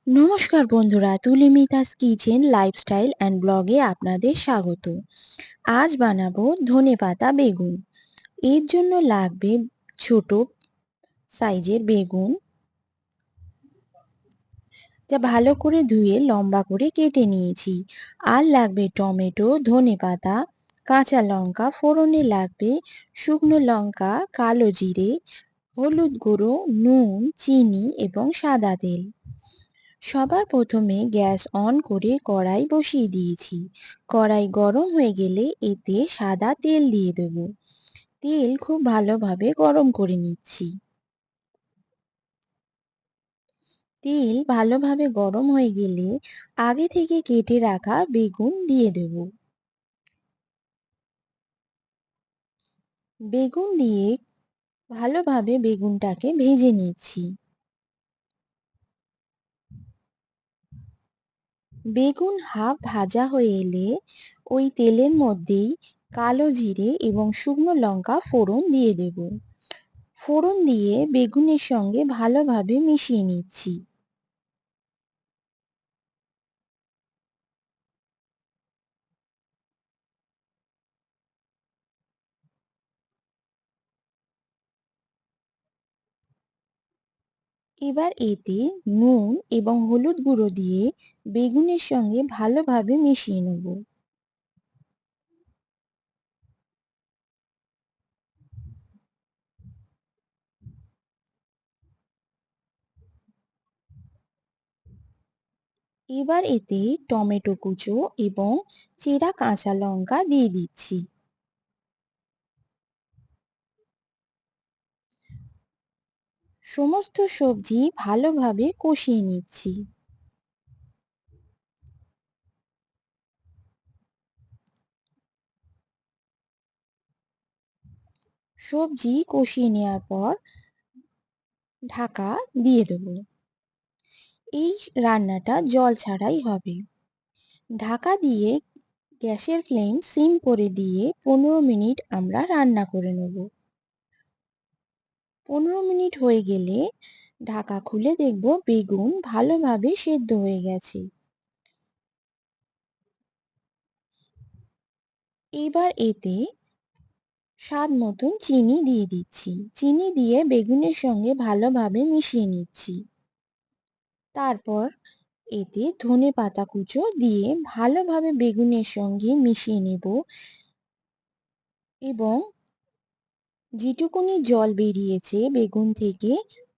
নমস্কার বন্ধুরা, তুলিমিতাস kitchen lifestyle and ব্লগে আপনাদের স্বাগত। আজ বানাবো ধনেপাতা বেগুন। এর জন্য লাগবে ছোট সাইজের বেগুন, যা ভালো করে ধুয়ে লম্বা করে কেটে নিয়েছি। আর লাগবে টমেটো, ধনেপাতা, কাঁচা লঙ্কা, ফোড়নে লাগবে শুকনো লঙ্কা, কালো জিরে, হলুদ গুঁড়ো, নুন, চিনি এবং সাদা তেল। সবার প্রথমে গ্যাস অন করে কড়াই বসিয়ে দিয়েছি। কড়াই গরম হয়ে গেলে এতে সাদা তেল দিয়ে দেব। তেল খুব ভালোভাবে গরম করে নিচ্ছি। তেল ভালোভাবে গরম হয়ে গেলে আগে থেকে কেটে রাখা বেগুন দিয়ে দেব। বেগুন দিয়ে ভালোভাবে বেগুনটাকে ভেজে নিচ্ছি। বেগুন হাফ ভাজা হয়ে এলে ওই তেলের মধ্যেই কালো জিরে এবং শুকনো লঙ্কা ফোড়ন দিয়ে দেব। ফোড়ন দিয়ে বেগুনের সঙ্গে ভালোভাবে মিশিয়ে নিচ্ছি। এবার এতে নুন এবং হলুদ গুঁড়ো দিয়ে বেগুনের সঙ্গে ভালোভাবে মিশিয়ে নেব। এবার এতে টমেটো কুচো এবং চেরা কাঁচা লঙ্কা দিয়ে দিচ্ছি। সমস্ত সবজি ভালোভাবে কষিয়ে নিচ্ছি। সবজি কষিয়ে নেওয়ার পর ঢাকা দিয়ে দেব। এই রান্নাটা জল ছাড়াই হবে। ঢাকা দিয়ে গ্যাসের ফ্লেম সিম করে দিয়ে 15 মিনিট আমরা রান্না করে নেব। 15 মিনিট হয়ে গেলে ঢাকা খুলে দেখব বেগুন ভালোভাবে সেদ্ধ হয়ে গেছে। এবার এতে স্বাদ মতন চিনি দিয়ে দিচ্ছি। চিনি দিয়ে বেগুনের সঙ্গে ভালোভাবে মিশিয়ে নিচ্ছি। তারপর এতে ধনেপাতা কুচো দিয়ে ভালোভাবে বেগুনের সঙ্গে মিশিয়ে নেব এবং যেটুকুনি জল বেরিয়েছে বেগুন থেকে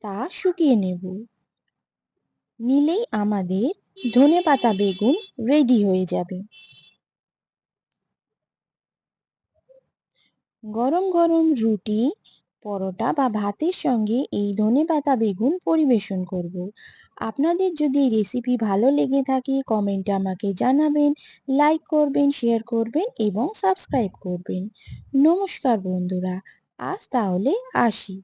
তা শুকিয়ে নেব। নিলেই আমাদের ধনেপাতা বেগুন রেডি হয়ে যাবে। গরম গরম রুটি, পরোটা বা ভাতের সঙ্গে এই ধনেপাতা বেগুন পরিবেশন করব। আপনাদের যদি এই রেসিপি ভালো লেগে থাকে কমেন্টে আমাকে জানাবেন, লাইক করবেন, শেয়ার করবেন এবং সাবস্ক্রাইব করবেন। নমস্কার বন্ধুরা, আজ তাহলে আসি।